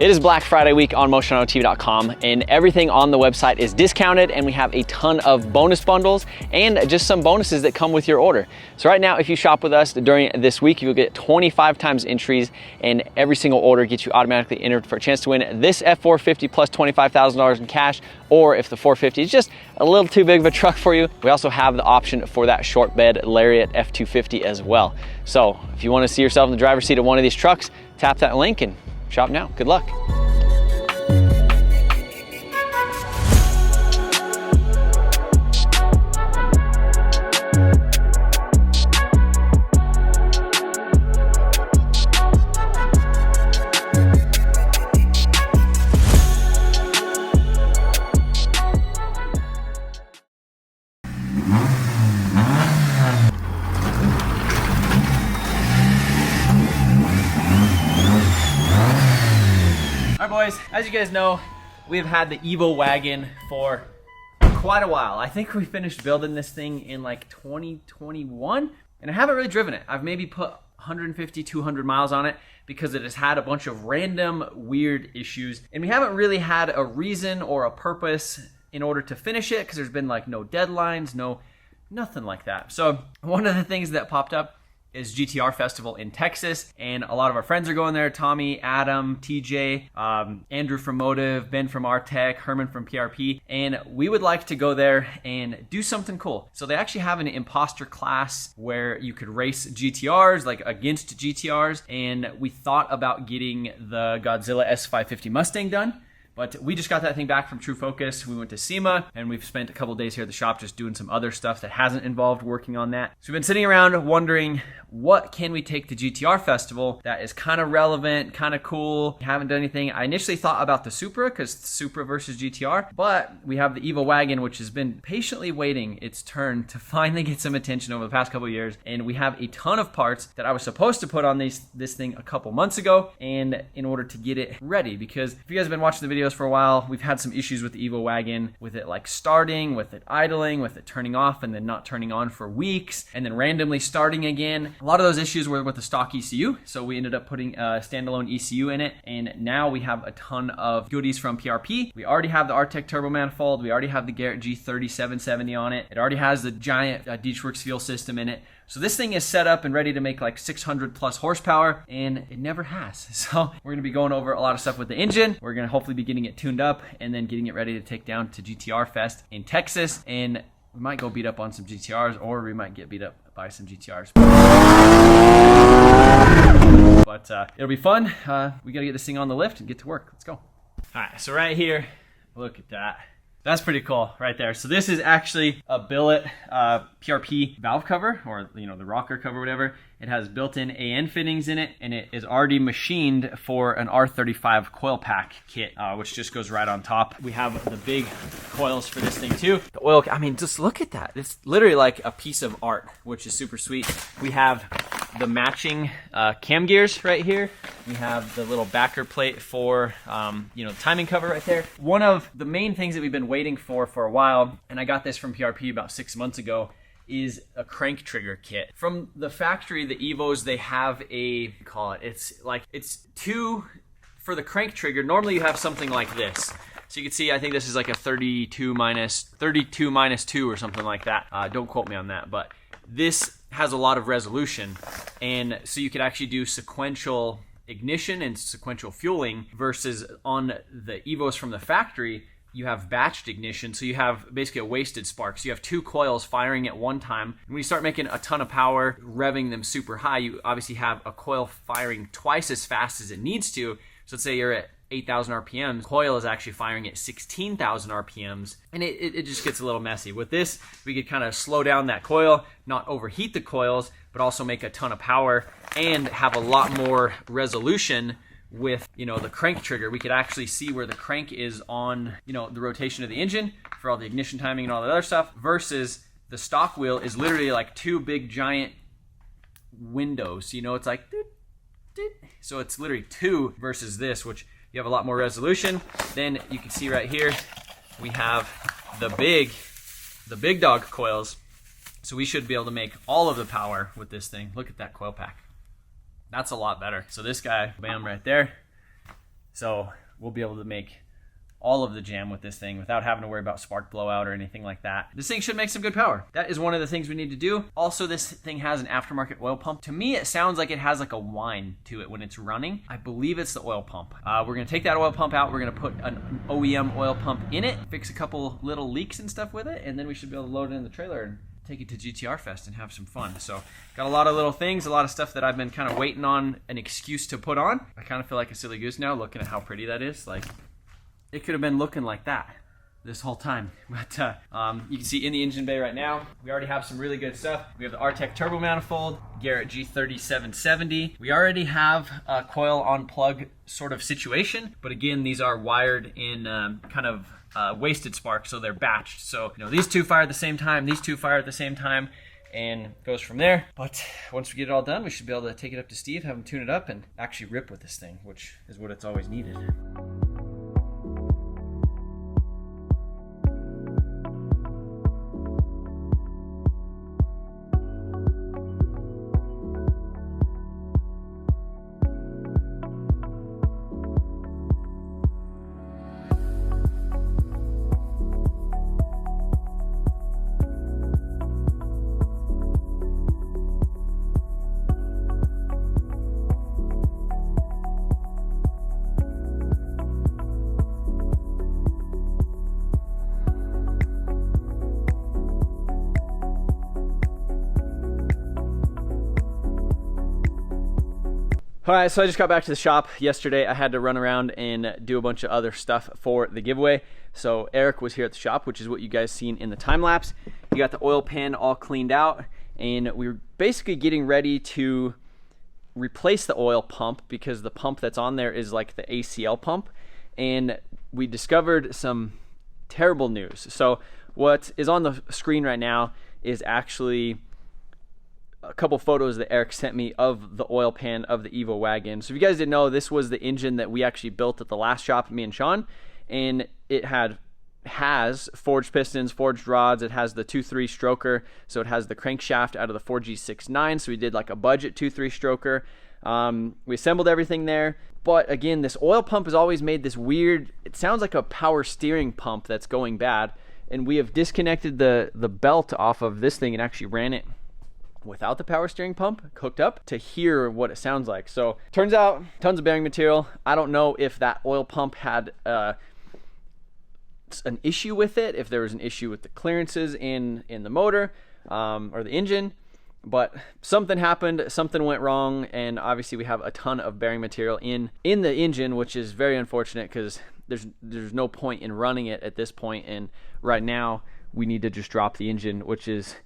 It is Black Friday week on motionauto.tv.com, and everything on the website is discounted, and we have a ton of bonus bundles and just some bonuses that come with your order. So right now, if you shop with us during this week, you'll get 25 times entries, and every single order gets you automatically entered for a chance to win this F-450 plus $25,000 in cash, or if the 450 is just a little too big of a truck for you, we also have the option for that short bed Lariat F-250 as well. So if you want to see yourself in the driver's seat of one of these trucks, tap that link and shop now. Good luck. Boys, as you guys know, we've had the Evo Wagon for quite a while. I think we finished building this thing in like 2021, and I haven't really driven it. I've maybe put 150, 200 miles on it because it has had a bunch of random weird issues, and we haven't really had a reason or a purpose in order to finish it because there's been like no deadlines, nothing like that. So one of the things that popped up is GTR Festival in Texas, and a lot of our friends are going there. Tommy, Adam, TJ, Andrew from Motive, Ben from R-Tech, Herman from PRP, and we would like to go there and do something cool. So they actually have an imposter class where you could race GTRs, like against GTRs, and we thought about getting the Godzilla S550 Mustang done. But we just got that thing back from True Focus. We went to SEMA, and we've spent a couple days here at the shop just doing some other stuff that hasn't involved working on that. So we've been sitting around wondering, what can we take to GTR Festival that is kind of relevant, kind of cool? We haven't done anything. I initially thought about the Supra, because Supra versus GTR, but we have the Evo Wagon, which has been patiently waiting its turn to finally get some attention over the past couple of years. And we have a ton of parts that I was supposed to put on this thing a couple months ago, and in order to get it ready, because if you guys have been watching the videos for a while, we've had some issues with the Evo Wagon, with it like starting, with it idling, with it turning off and then not turning on for weeks, and then randomly starting again. A lot of those issues were with the stock ECU, so we ended up putting a standalone ECU in it, and now we have a ton of goodies from PRP. We already have the R-Tech turbo manifold, we already have the Garrett G3770 on it, it already has the giant Dietrich's fuel system in it. So this thing is set up and ready to make like 600 plus horsepower, and it never has. So we're gonna be going over a lot of stuff with the engine. We're gonna hopefully be getting it tuned up and then getting it ready to take down to GTR Fest in Texas. And we might go beat up on some GTRs, or we might get beat up by some GTRs. But it'll be fun. We gotta get this thing on the lift and get to work. Let's go. All right, so right here, look at that. That's pretty cool right there. So this is actually a billet PRP valve cover, or the rocker cover, whatever. It has built-in AN fittings in it, and it is already machined for an R35 coil pack kit, which just goes right on top. We have the big coils for this thing too. The oil, I mean, just look at that. It's literally like a piece of art, which is super sweet. We have the matching cam gears right here. We have the little backer plate for the timing cover right there. One of the main things that we've been waiting for a while, and I got this from PRP about 6 months ago, is a crank trigger kit. From the factory, the Evos, they have it's two for the crank trigger. Normally you have something like this. So you can see, I think this is like a 32 minus 2 or something like that. Don't quote me on that, but this has a lot of resolution, and so you could actually do sequential ignition and sequential fueling, versus on the Evos from the factory, you have batched ignition, so you have basically a wasted spark. So you have two coils firing at one time, and when you start making a ton of power, revving them super high, you obviously have a coil firing twice as fast as it needs to. So let's say you're at 8,000 RPMs, coil is actually firing at 16,000 RPMs, and it just gets a little messy. With this, we could kind of slow down that coil, not overheat the coils, but also make a ton of power and have a lot more resolution. With the crank trigger, we could actually see where the crank is on the rotation of the engine for all the ignition timing and all that other stuff, versus the stock wheel is literally like two big giant windows. It's like so it's literally two versus this, which you have a lot more resolution. Then you can see right here we have the big dog coils, so we should be able to make all of the power with this thing. Look at that coil pack. That's a lot better. So this guy, bam, right there. So we'll be able to make all of the jam with this thing without having to worry about spark blowout or anything like that. This thing should make some good power. That is one of the things we need to do. Also, this thing has an aftermarket oil pump. To me, it sounds like it has like a whine to it when it's running. I believe it's the oil pump. We're gonna take that oil pump out. We're gonna put an OEM oil pump in it, fix a couple little leaks and stuff with it, and then we should be able to load it in the trailer and take it to GTR Fest and have some fun. So got a lot of little things, a lot of stuff that I've been kind of waiting on an excuse to put on. I kind of feel like a silly goose now looking at how pretty that is. Like, it could have been looking like that this whole time. But you can see in the engine bay right now, we already have some really good stuff. We have the R-Tech turbo manifold, Garrett G3770. We already have a coil on plug sort of situation, but again, these are wired in kind of wasted spark, so they're batched. So, you know, these two fire at the same time, these two fire at the same time, and goes from there. But once we get it all done, we should be able to take it up to Steve, have him tune it up, and actually rip with this thing, which is what it's always needed. All right, so I just got back to the shop yesterday. I had to run around and do a bunch of other stuff for the giveaway. So Eric was here at the shop, which is what you guys seen in the time lapse. He got the oil pan all cleaned out, and we were basically getting ready to replace the oil pump because the pump that's on there is like the ACL pump, and we discovered some terrible news. So what is on the screen right now is actually a couple photos that Eric sent me of the oil pan of the Evo Wagon. So if you guys didn't know, this was the engine that we actually built at the last shop, me and Sean, and it has forged pistons, forged rods. It has the 2.3 stroker, so it has the crankshaft out of the 4G69. So we did like a budget 2.3 stroker. We assembled everything there, but again, this oil pump has always made this weird, it sounds like a power steering pump that's going bad, and we have disconnected the belt off of this thing and actually ran it without the power steering pump hooked up to hear what it sounds like. So turns out tons of bearing material. I don't know if that oil pump had an issue with it, if there was an issue with the clearances in the motor or the engine, but something happened, something went wrong, and obviously we have a ton of bearing material in the engine, which is very unfortunate because there's no point in running it at this point, and right now we need to just drop the engine, which is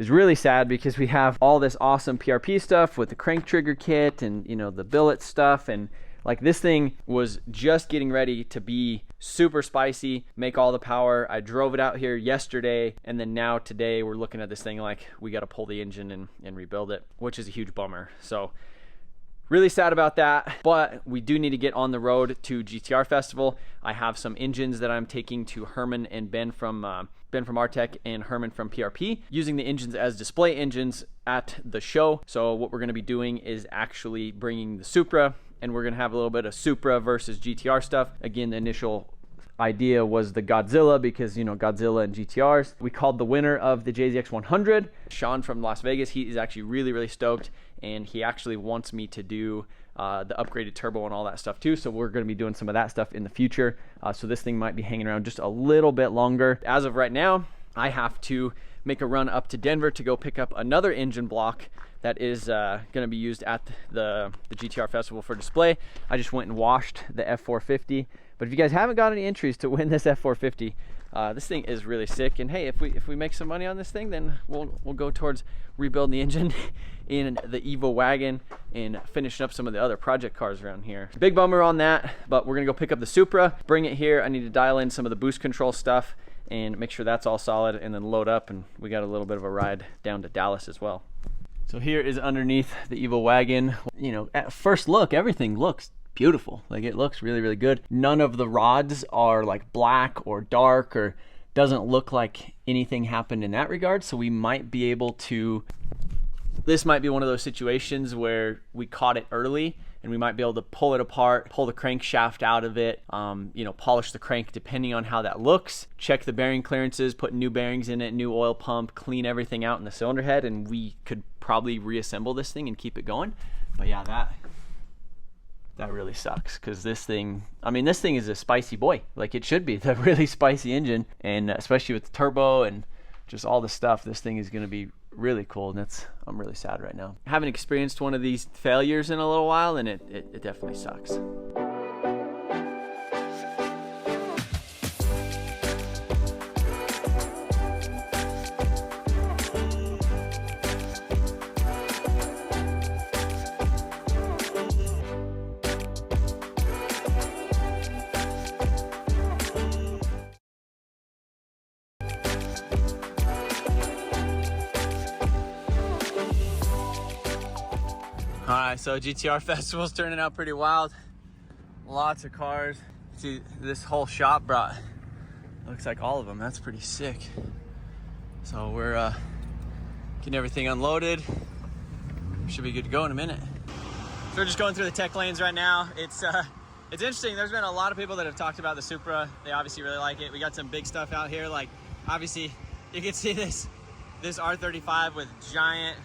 really sad because we have all this awesome PRP stuff with the crank trigger kit and, you know, the billet stuff, and like this thing was just getting ready to be super spicy, make all the power. I drove it out here yesterday, and then now today we're looking at this thing like we got to pull the engine and rebuild it, which is a huge bummer. So really sad about that, but we do need to get on the road to GTR Festival. I have some engines that I'm taking to Herman and Ben from R-Tech and Herman from PRP, using the engines as display engines at the show. So what we're going to be doing is actually bringing the Supra, and we're going to have a little bit of Supra versus GTR stuff. Again, the initial idea was the Godzilla because, you know, Godzilla and GTRs. We called the winner of the JZX 100, Sean from Las Vegas. He is actually really stoked, and he actually wants me to do the upgraded turbo and all that stuff too. So we're going to be doing some of that stuff in the future. So this thing might be hanging around just a little bit longer. As of right now, I have to make a run up to Denver to go pick up another engine block that is going to be used at the GTR Festival for display. I just went and washed the F-450. But if you guys haven't got any entries to win this F-450, this thing is really sick. And hey, if we make some money on this thing, then we'll go towards rebuilding the engine in the Evo Wagon and finishing up some of the other project cars around here. Big bummer on that, but we're gonna go pick up the Supra, bring it here. I need to dial in some of the boost control stuff and make sure that's all solid, and then load up, and we got a little bit of a ride down to Dallas as well. So here is underneath the Evo Wagon. You know, at first look, everything looks beautiful. Like, it looks really good. None of the rods are like black or dark, or doesn't look like anything happened in that regard. So we might be able to, this might be one of those situations where we caught it early and we might be able to pull it apart, pull the crankshaft out of it, you know, polish the crank depending on how that looks, check the bearing clearances, put new bearings in it, new oil pump, clean everything out in the cylinder head, and we could probably reassemble this thing and keep it going. But yeah, that really sucks, because this thing, I mean, this thing is a spicy boy, like it should be. It's a really spicy engine, and especially with the turbo and just all the stuff, this thing is going to be really cool, and I'm really sad right now. I haven't experienced one of these failures in a little while, and it definitely sucks. Alright, so GTR Festival's turning out pretty wild. Lots of cars. See, this whole shop brought, looks like all of them. That's pretty sick. So we're getting everything unloaded. Should be good to go in a minute. So we're just going through the tech lanes right now. It's interesting. There's been a lot of people that have talked about the Supra. They obviously really like it. We got some big stuff out here. Like, obviously, you can see this R35 with giant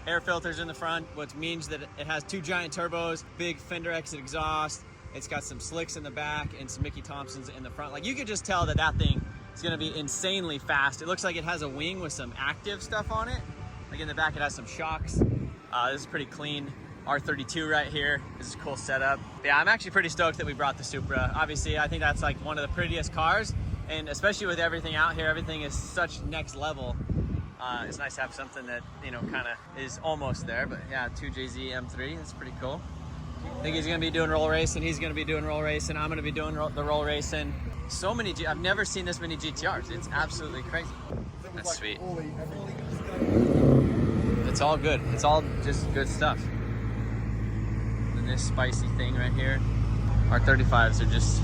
air filters in the front, which means that it has 2 giant turbos, big fender exit exhaust. It's got some slicks in the back and some Mickey Thompsons in the front. Like, you could just tell that that thing is going to be insanely fast. It looks like it has a wing with some active stuff on it. Like in the back, it has some shocks. This is pretty clean. R32 right here. This is a cool setup. Yeah, I'm actually pretty stoked that we brought the Supra. Obviously, I think that's like one of the prettiest cars, and especially with everything out here, everything is such next level. It's nice to have something that, you know, kind of is almost there. But yeah, 2JZ M3, that's pretty cool. I think he's going to be doing roll racing. He's going to be doing roll racing. I'm going to be doing the roll racing. So many, I've never seen this many GTRs. It's absolutely crazy. That's sweet. It's all good. It's all just good stuff. And this spicy thing right here. R35s are just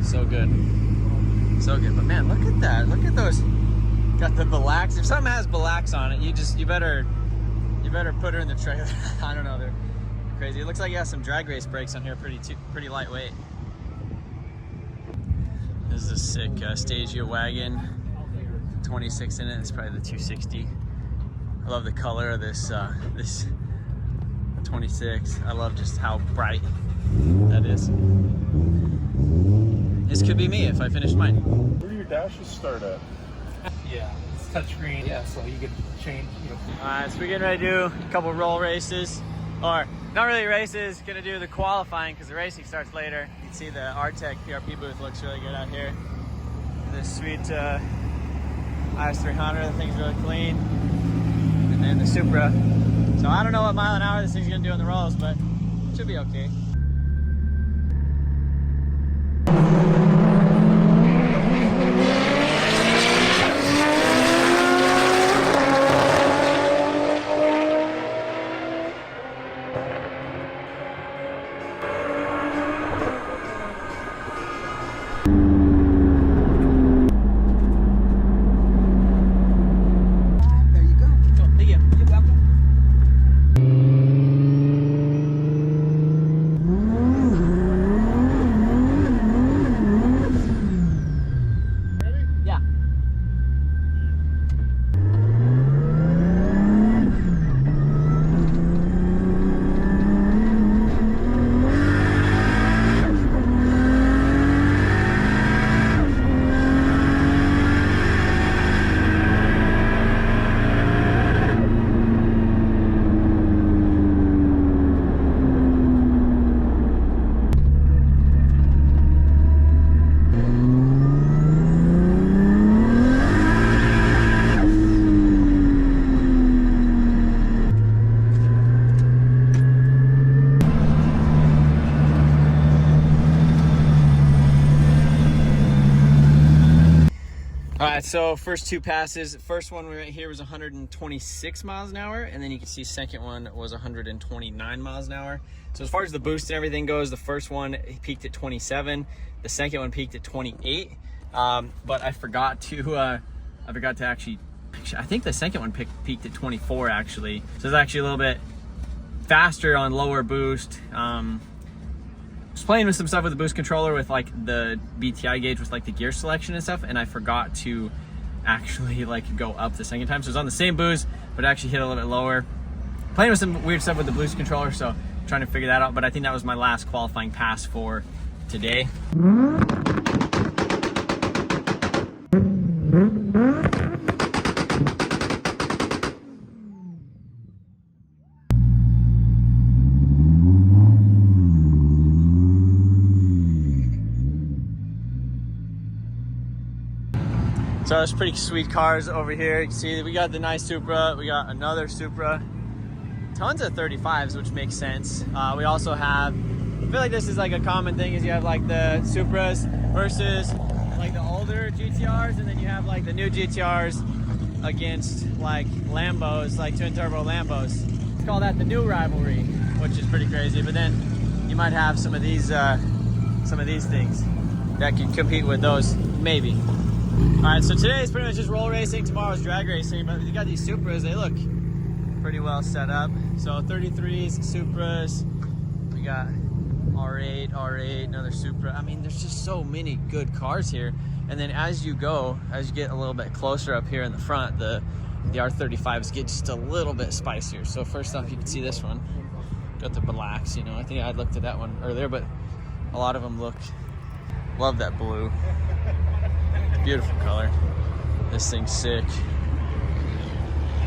so good. So good. But man, look at that. Look at those. Got the Blax. If something has Blax on it, you better put her in the trailer. I don't know, they're crazy. It looks like you have some drag race brakes on here, pretty lightweight. This is a sick Evo Wagon, 26 in it. It's probably the 260. I love the color of this this 26. I love just how bright that is. This could be me if I finished mine. Where do your dashes start at? Yeah, it's touchscreen. Yeah, so you can change. You know. Alright, so we're getting ready to do a couple roll races, or not really races. Gonna do the qualifying because the racing starts later. You can see the Artec PRP booth looks really good out here. This sweet IS300, the thing's really clean, and then the Supra. So I don't know what mile an hour this thing's gonna do on the rolls, but it should be okay. Alright, so first 2 passes. First one right here was 126 miles an hour, and then you can see second one was 129 miles an hour. So as far as the boost and everything goes, the first one peaked at 27, the second one peaked at 28. But I forgot to actually picture. I think the second one peaked at 24 actually. So it's actually a little bit faster on lower boost. Just playing with some stuff with the boost controller with like the BTI gauge with like the gear selection and stuff, and I forgot to actually like go up the second time. So it was on the same boost, but actually hit a little bit lower. Playing with some weird stuff with the boost controller, so trying to figure that out. But I think that was my last qualifying pass for today. So there's pretty sweet cars over here. You can see we got the nice Supra, we got another Supra, tons of 35s, which makes sense. We also have, I feel like this is like a common thing, is you have like the Supras versus like the older GTRs, and then you have like the new GTRs against like Lambos, like twin turbo Lambos. Let's call that the new rivalry, which is pretty crazy. But then you might have some of these things that can compete with those, maybe. All right, so today is pretty much just roll racing. Tomorrow's drag racing, but you got these Supras. They look pretty well set up. So 33s, Supras. We got R8, another Supra. I mean, there's just so many good cars here. And then as you go, as you get a little bit closer up here in the front, the R35s get just a little bit spicier. So first off, you can see this one. Got the blacks, you know. I think I looked at that one earlier, but a lot of them look, love that blue. Beautiful color. This thing's sick.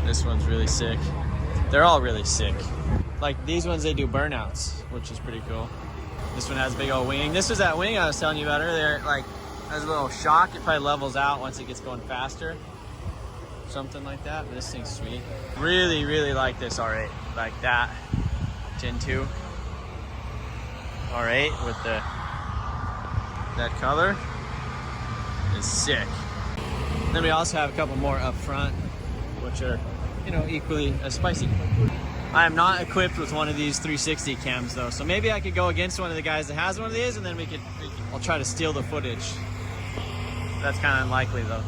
This one's really sick. They're all really sick. Like these ones, they do burnouts, which is pretty cool. This one has a big old wing. This was that wing I was telling you about earlier. Like, has a little shock. It probably levels out once it gets going faster. Something like that. But this thing's sweet. Really, really like this R8. Like that. Gen 2. R8 with that color. Is sick. Then we also have a couple more up front, which are, you know, equally as spicy. I am not equipped with one of these 360 cams though, so maybe I could go against one of the guys that has one of these, and then I'll try to steal the footage. That's kind of unlikely though.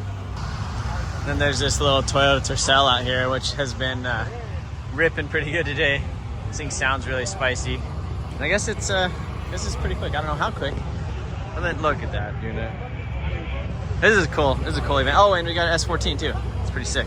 Then there's this little Toyota Tercel out here, which has been ripping pretty good today. This thing sounds really spicy. And I guess it's this is pretty quick. I don't know how quick. But then look at that, dude. This is cool. This is a cool event. Oh, and we got an S14 too. It's pretty sick.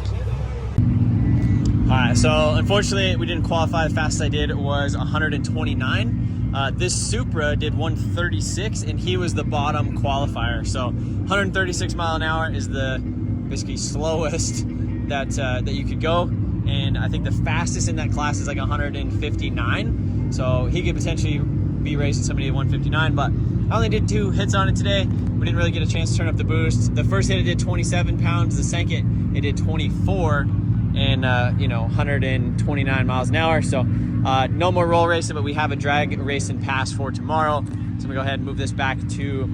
All right, so unfortunately we didn't qualify. The fastest I did was 129. This Supra did 136, and he was the bottom qualifier. So 136 mile an hour is the basically slowest that you could go, and I think the fastest in that class is like 159. So he could potentially be racing somebody at 159, but I only did 2 hits on it today. We didn't really get a chance to turn up the boost. The first hit it did 27 pounds. The second it did 24 and you know, 129 miles an hour. So no more roll racing, but we have a drag racing pass for tomorrow. So I'm gonna go ahead and move this back to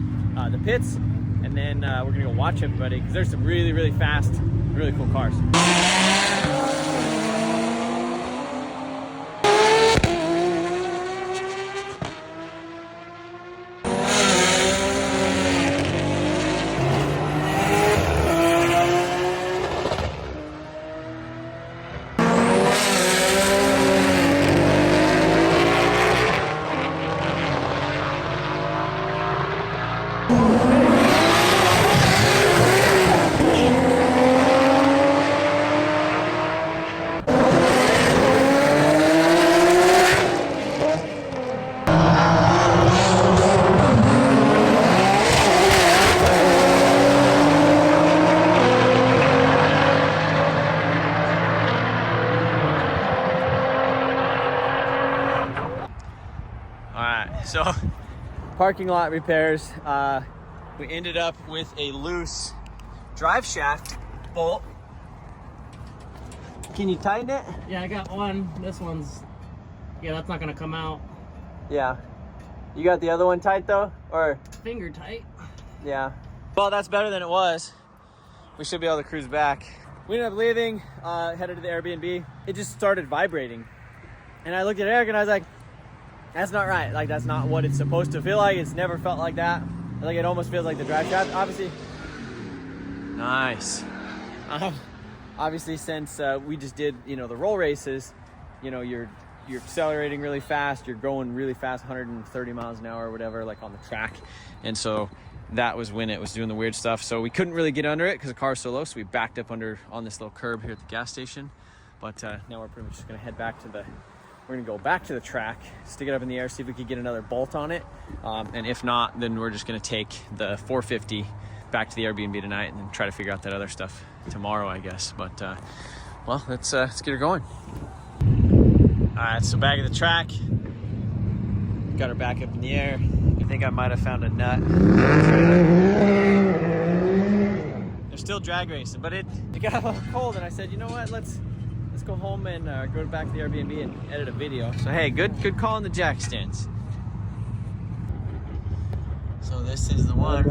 the pits, and then we're gonna go watch everybody, because there's some really, really fast, really cool cars. So, parking lot repairs. We ended up with a loose drive shaft bolt. Can you tighten it? Yeah, I got one. This one's, yeah, that's not gonna come out. Yeah. You got the other one tight though? Or? Finger tight. Yeah. Well, that's better than it was. We should be able to cruise back. We ended up leaving, headed to the Airbnb. It just started vibrating. And I looked at Eric and I was like, that's not right. Like, that's not what it's supposed to feel like. It's never felt like that. Like, it almost feels like the drive shaft, obviously. Nice. Obviously, since we just did, you know, the roll races, you know, your you're accelerating really fast, you're going really fast, 130 miles an hour or whatever, like on the track. And so that was when it was doing the weird stuff. So we couldn't really get under it because the car was so low. So we backed up under on this little curb here at the gas station. But now we're pretty much just gonna head back to we're gonna go back to the track, stick it up in the air, see if we could get another bolt on it. And if not, then we're just gonna take the 450 back to the Airbnb tonight and then try to figure out that other stuff tomorrow, I guess. But well, let's get her going. All right, so back at the track, got her back up in the air. I think I might have found a nut. They're still drag racing, but it got a little cold, and I said, you know what? Let's go home and go back to the Airbnb and edit a video. So hey, good call on the jack stands. So this is the one.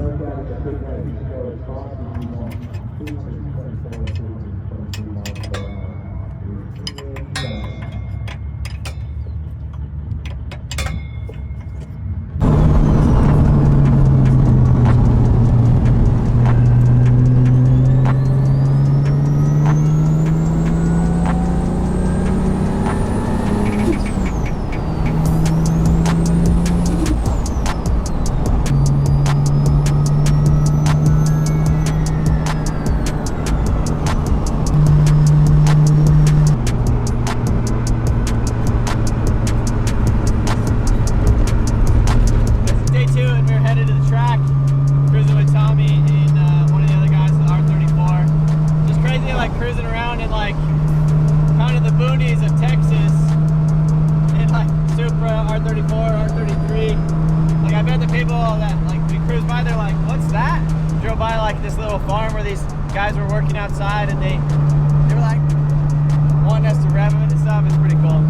Cruising around in like kind of the boonies of Texas in like Supra, R34, R33. Like I bet the people that like we cruised by, they're like, what's that? Drove by like this little farm where these guys were working outside, and they were like wanting us to rev them and stuff. It's pretty cool.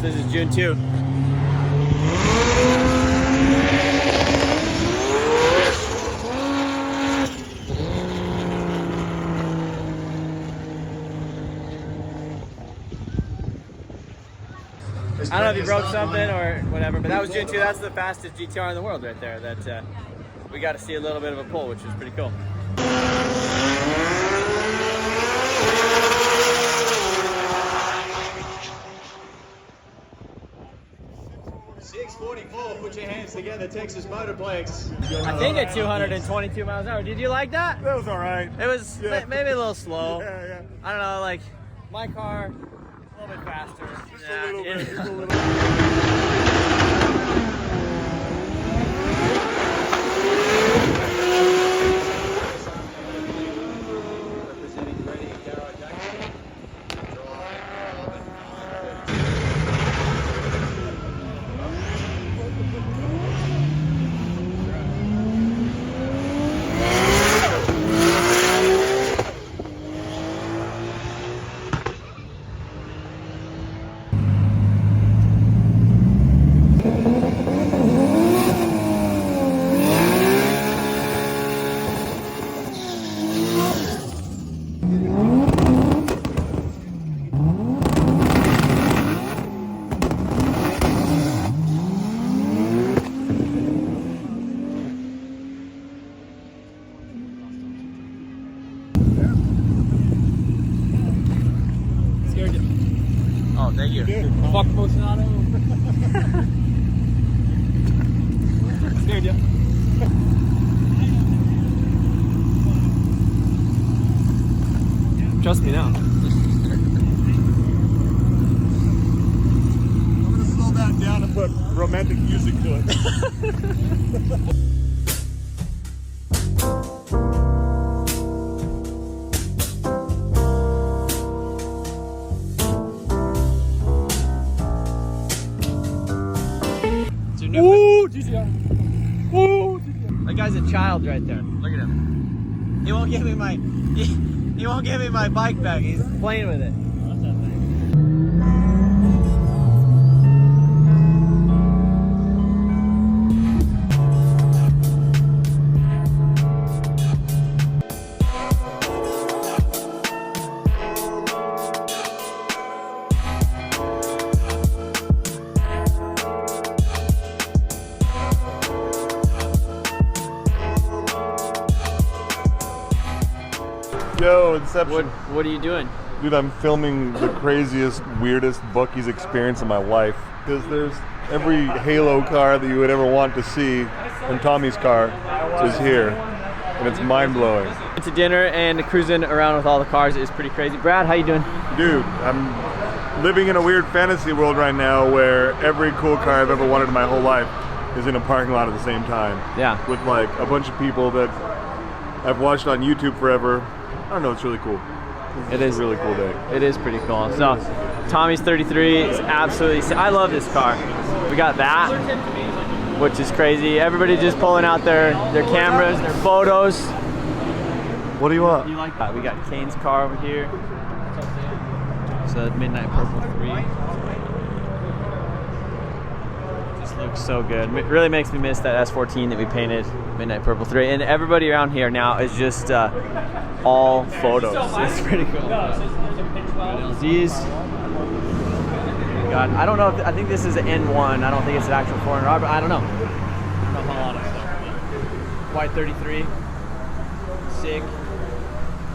This is June 2. I don't know if you broke something or whatever, but that was June 2. That's the fastest GTR in the world right there. That we got to see a little bit of a pull, which was pretty cool. 644, put your hands together, Texas Motorplex. I think at 222 miles an hour. Did you like that? That was all right. It was maybe a little slow. Yeah. I don't know, like my car, a little bit faster. Just a little bit. Just a little bit. Oh, thank you. Fuck Bolsonaro. Scared you. Trust me now. I'm gonna slow that down and put romantic music to it. Ooh, GTR. Ooh, GTR. That guy's a child right there. Look at him. He won't give me my. He won't give me my bike back. He's playing with it. Yo, Inception. What are you doing? Dude, I'm filming the craziest, weirdest Buc-ee's experience of my life. Because there's every Halo car that you would ever want to see, and Tommy's car is here. And it's mind-blowing. To dinner and cruising around with all the cars is pretty crazy. Brad, how you doing? Dude, I'm living in a weird fantasy world right now where every cool car I've ever wanted in my whole life is in a parking lot at the same time. Yeah. With like a bunch of people that I've watched on YouTube forever. I don't know, it's really cool. It is a really cool day. It is pretty cool. So, Tommy's 33 is absolutely, I love this car. We got that, which is crazy. Everybody just pulling out their cameras, their photos. What do you want? You like that? We got Kane's car over here. So Midnight Purple 3. Just looks so good. It really makes me miss that S14 that we painted, Midnight Purple 3. And everybody around here now is just all photos. It's pretty cool. LZs. God, I don't know if, I think this is an N1. I don't think it's an actual 400R, but I don't know. I don't know a lot of stuff. Y33. Sick.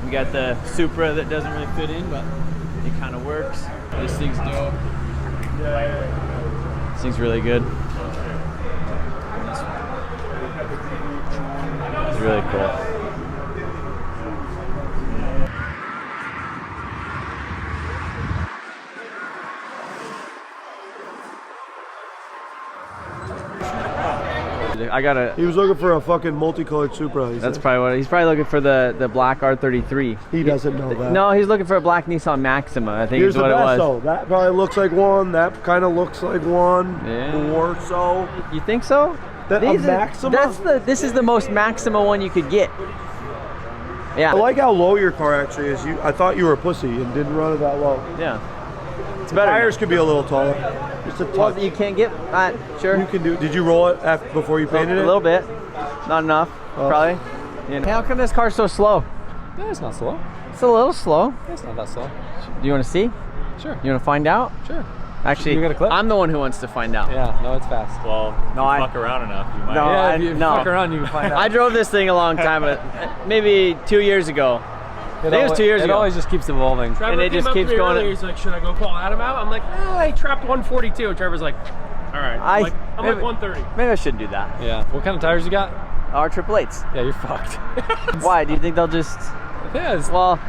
We got the Supra that doesn't really fit in, but it kind of works. This thing's dope. This thing's really good. It's really cool. I gotta. He was looking for a fucking multicolored Supra. That's probably what he's probably looking for, the black R33. He doesn't know that. No, he's looking for a black Nissan Maxima. I think Here's is what the best, it was. though. That probably looks like one. That kind of looks like one. Yeah. Or so. You think so? That a Maxima? This is the most Maxima one you could get. Yeah. I like how low your car actually is. I thought you were a pussy and didn't run it that low. Yeah. It's better. Tires could be a little taller. Just a touch. Well, you can't get. Sure. You can do. Did you roll it before you painted it? A little bit. Not enough. Probably. Yeah. How come this car's so slow? Yeah, it's not slow. It's a little slow. It's not that slow. Do you want to see? Sure. You want to find out? Sure. Actually, You got a clip? I'm the one who wants to find out. Yeah, no, it's fast. Well, No, if you fuck around enough, you might. No, Yeah, if you no. fuck around, you can find out. I drove this thing a long time, but maybe 2 years ago. I think it was 2 years ago. It always just keeps evolving. Trevor And it came just up to keeps me going. earlier, he's like, should I go call Adam out? I'm like, I trapped 142. Trevor's like, all right. I'm like maybe- 130. Maybe I shouldn't do that. Yeah. What kind of tires you got? R888s. Yeah, you're fucked. Why? Do you think they'll just? Yeah. Well,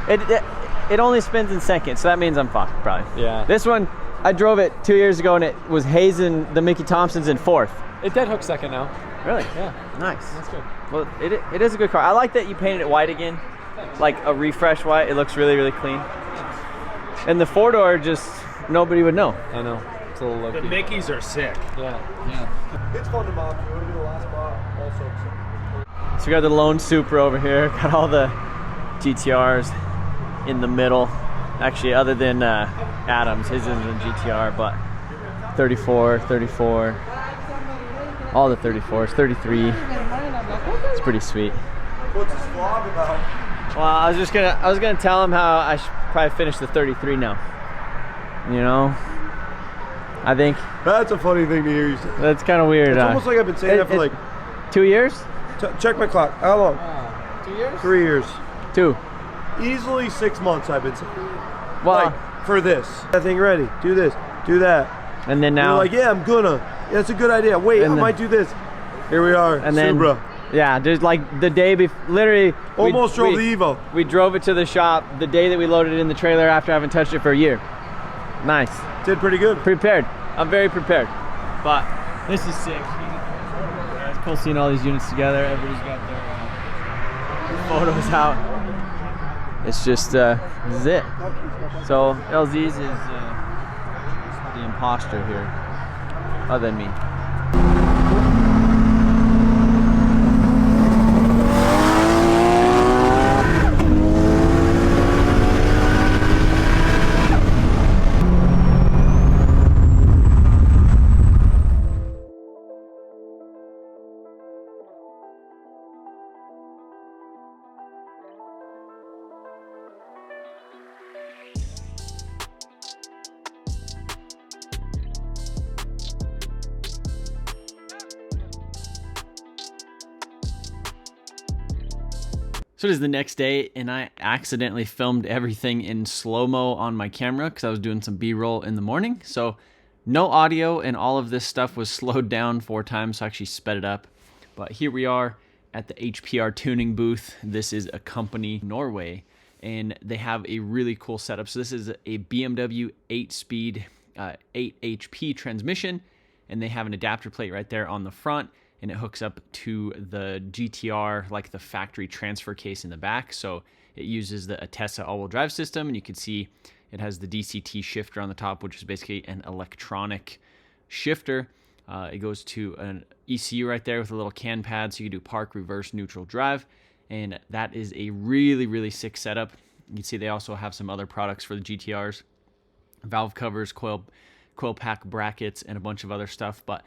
it only spins in seconds, so that means I'm fucked probably. Yeah. This one, I drove it 2 years ago, and it was hazing the Mickey Thompsons in fourth. It dead hook second now. Really? Yeah. Nice. That's good. Well, it is a good car. I like that you painted it white again, like a refresh white. It looks really, really clean. And the four-door, just nobody would know. I know. It's a little low The key. Mickeys are sick. Yeah. It's fun to mob. You want to be the last spot. Also. So we got the lone Supra over here. Got all the GTRs in the middle. Actually, other than Adam's, his isn't a GTR, but 34, 34, all the 34s, 33. It's pretty sweet. What's this vlog about? Well, I was gonna tell him how I should probably finish the 33 now. You know, I think That's a funny thing to hear you say. that's kind of weird. It's almost like I've been saying that for like 2 years. Check my clock. How long? 2 years? 3 years. 2. Easily 6 months I've been saying. Well, Like, for this. That thing ready. Do this. Do that. and then You're now, like, yeah, I'm gonna. Yeah, that's a good idea. Wait, I And then- might do this. Here we are. and then, Supra. yeah, there's like the day before, literally. Almost drove the Evo. We drove it to the shop the day that we loaded it in the trailer after having touched it for a year. Nice. Did pretty good. Prepared. I'm very prepared. But this is sick. It's cool seeing all these units together. Everybody's got their photos out. It's just, this is it. So LZ's is the imposter here, other than me. So it is the next day, and I accidentally filmed everything in slow-mo on my camera because I was doing some B-roll in the morning. So no audio, and all of this stuff was slowed down 4 times, so I actually sped it up. But here we are at the HPR tuning booth. This is a company, Norway, and they have a really cool setup. So this is a BMW 8-speed, 8 HP transmission, and they have an adapter plate right there on the front, and it hooks up to the GTR, like the factory transfer case in the back. So it uses the Atessa all-wheel drive system, and you can see it has the DCT shifter on the top, which is basically an electronic shifter. It goes to an ECU right there with a little can pad, so you can do park, reverse, neutral, drive, and that is a really, really sick setup. You can see they also have some other products for the GTRs, valve covers, coil pack brackets, and a bunch of other stuff. But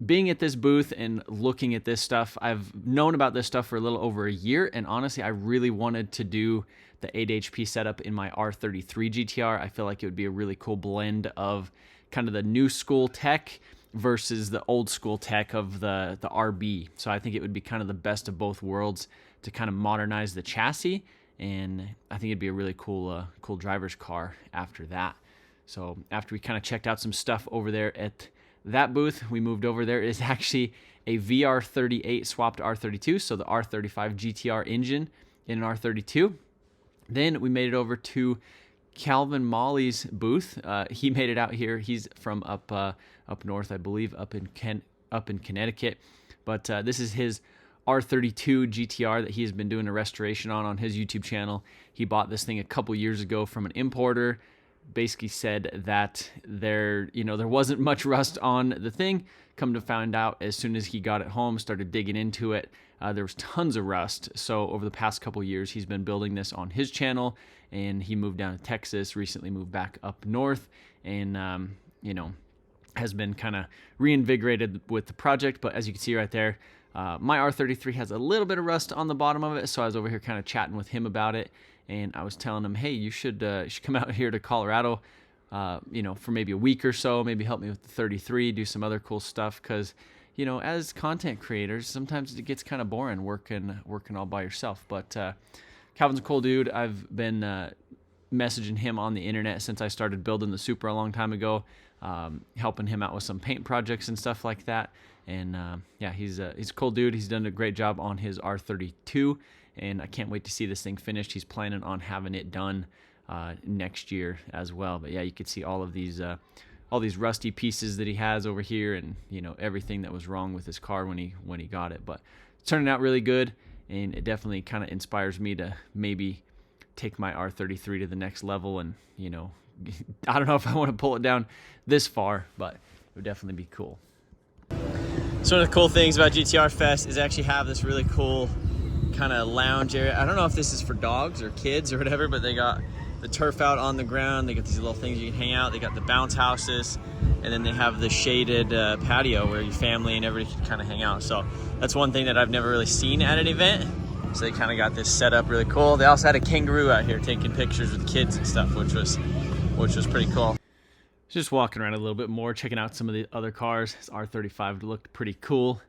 being at this booth and looking at this stuff, I've known about this stuff for a little over a year, and honestly, I really wanted to do the 8 HP setup in my R33 GTR. I feel like it would be a really cool blend of kind of the new school tech versus the old school tech of the RB. So I think it would be kind of the best of both worlds to kind of modernize the chassis, and I think it'd be a really cool driver's car after that. So after we kind of checked out some stuff over there at that booth, we moved over there. It is actually a VR38 swapped R32, so the R35 GTR engine in an R32. Then we made it over to Calvin Molly's booth. He made it out here. He's from up north, I believe, up in Connecticut. But this is his R32 GTR that he has been doing a restoration on his YouTube channel. He bought this thing a couple years ago from an importer. Basically said that there wasn't much rust on the thing. Come to find out, as soon as he got it home, started digging into it, there was tons of rust. So over the past couple years, he's been building this on his channel, and he moved down to Texas, recently moved back up north, and has been kind of reinvigorated with the project. But as you can see right there, my R33 has a little bit of rust on the bottom of it, so I was over here kind of chatting with him about it. And I was telling him, hey, you should come out here to Colorado, for maybe a week or so, maybe help me with the 33, do some other cool stuff. Because, as content creators, sometimes it gets kind of boring working all by yourself. But Calvin's a cool dude. I've been messaging him on the internet since I started building the Supra a long time ago, helping him out with some paint projects and stuff like that. And he's a cool dude. He's done a great job on his R32. And I can't wait to see this thing finished. He's planning on having it done next year as well. But yeah, you could see all these rusty pieces that he has over here, and everything that was wrong with his car when he got it. But it's turning out really good, and it definitely kind of inspires me to maybe take my R33 to the next level. And I don't know if I want to pull it down this far, but it would definitely be cool. So one of the cool things about GTR Fest is actually have this really cool kind of lounge area. I don't know if this is for dogs or kids or whatever, but they got the turf out on the ground. They got these little things you can hang out. They got the bounce houses, and then they have the shaded patio where your family and everybody can kind of hang out. So that's one thing that I've never really seen at an event. So they kind of got this set up really cool. They also had a kangaroo out here taking pictures with kids and stuff, which was pretty cool. Just walking around a little bit more, checking out some of the other cars. This R35 looked pretty cool.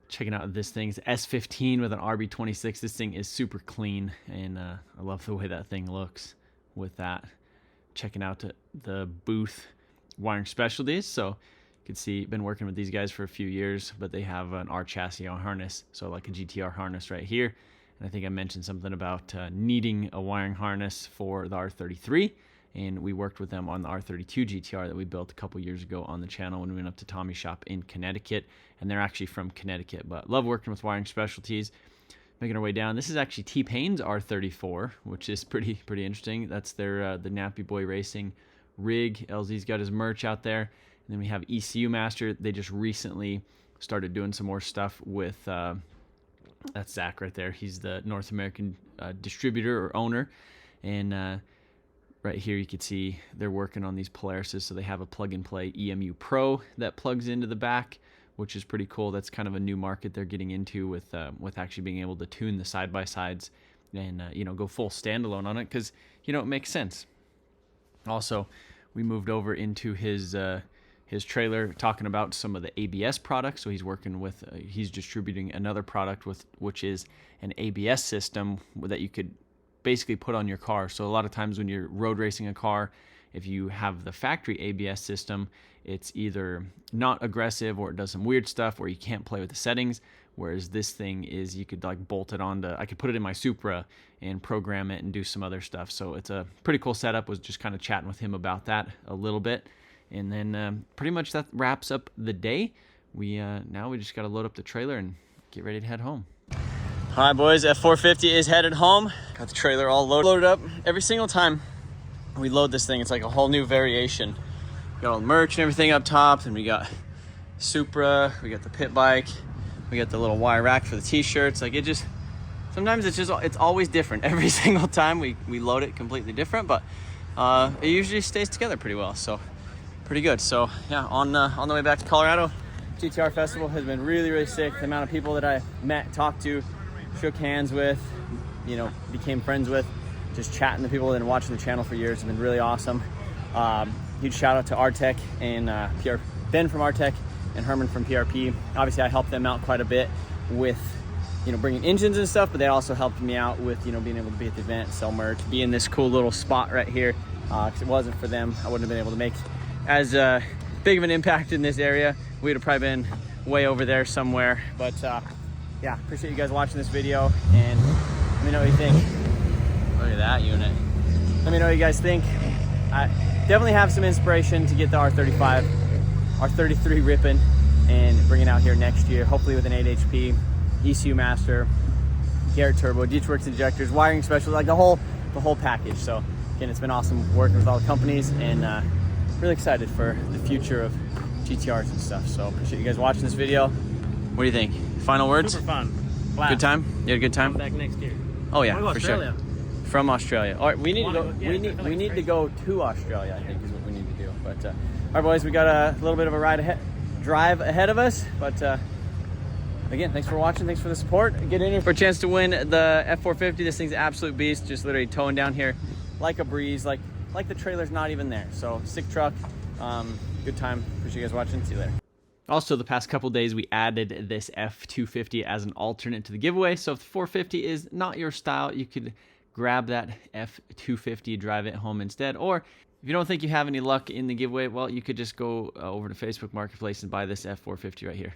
Checking out this thing's S15 with an RB26. This thing is super clean, and I love the way that thing looks with that. Checking out the booth wiring specialties. So you can see, been working with these guys for a few years, but they have an R chassis harness, so like a GTR harness right here. And I think I mentioned something about needing a wiring harness for the R33. And we worked with them on the R32 GTR that we built a couple years ago on the channel when we went up to Tommy's shop in Connecticut. And they're actually from Connecticut, but love working with wiring specialties. Making our way down. This is actually T-Pain's R34, which is pretty interesting. That's their the Nappy Boy Racing rig. LZ's got his merch out there. And then we have ECU Master. They just recently started doing some more stuff with, that's Zach right there. He's the North American distributor or owner. And right here you can see they're working on these Polarises. So they have a plug-and-play EMU Pro that plugs into the back, which is pretty cool. That's kind of a new market they're getting into with actually being able to tune the side-by-sides and go full standalone on it, because it makes sense. Also, we moved over into his his trailer talking about some of the ABS products. So he's working with, he's distributing another product which is an ABS system that you could basically put on your car. So a lot of times when you're road racing a car, if you have the factory ABS system, it's either not aggressive or it does some weird stuff where you can't play with the settings. Whereas this thing is, you could like bolt it onto, I could put it in my Supra and program it and do some other stuff. So it's a pretty cool setup. Was just kind of chatting with him about that a little bit. And then pretty much that wraps up the day. Now we just got to load up the trailer and get ready to head home. All right, boys, F450 is headed home. Got the trailer all loaded up. Every single time we load this thing, it's like a whole new variation. Got all the merch and everything up top, and we got Supra, we got the pit bike, we got the little wire rack for the t-shirts. Like, sometimes it's always different. Every single time we load it completely different, but it usually stays together pretty well, so pretty good. So yeah, on the way back to Colorado, GTR Festival has been really, really sick. The amount of people that I met, talked to, shook hands with, became friends with, just chatting to people that have been watching the channel for years has been really awesome. Huge shout out to RTech and Ben from RTech and Herman from PRP. Obviously I helped them out quite a bit with bringing engines and stuff, but they also helped me out with being able to be at the event, sell merch, be in this cool little spot right here, because it wasn't for them, I wouldn't have been able to make as big of an impact in this area. We would have probably been way over there somewhere. But yeah, appreciate you guys watching this video, and let me know what you think. Look at that unit. Let me know what you guys think. I definitely have some inspiration to get the R35, R33 ripping and bring it out here next year, hopefully with an 8 HP, ECU master, Garrett turbo, Dietrich's injectors, wiring specials, like the whole package. So again, it's been awesome working with all the companies, and really excited for the future of GTRs and stuff. So appreciate you guys watching this video. What do you think? Final words? Super fun. Blast. Good time? You had a good time? Come back next year. Oh yeah, Wanna go for Australia. sure. From Australia. All right, we need to go. Yeah, we need to go to Australia, I think, is what we need to do. But all right, boys, we got a little bit of a drive ahead of us. But again, thanks for watching. Thanks for the support. Get in here for a chance to win the F450. This thing's an absolute beast. Just literally towing down here like a breeze. Like the trailer's not even there. So sick truck. Good time. Appreciate you guys watching. See you later. Also, the past couple days, we added this F-250 as an alternate to the giveaway. So if the 450 is not your style, you could grab that F-250, drive it home instead. Or if you don't think you have any luck in the giveaway, well, you could just go over to Facebook Marketplace and buy this F-450 right here.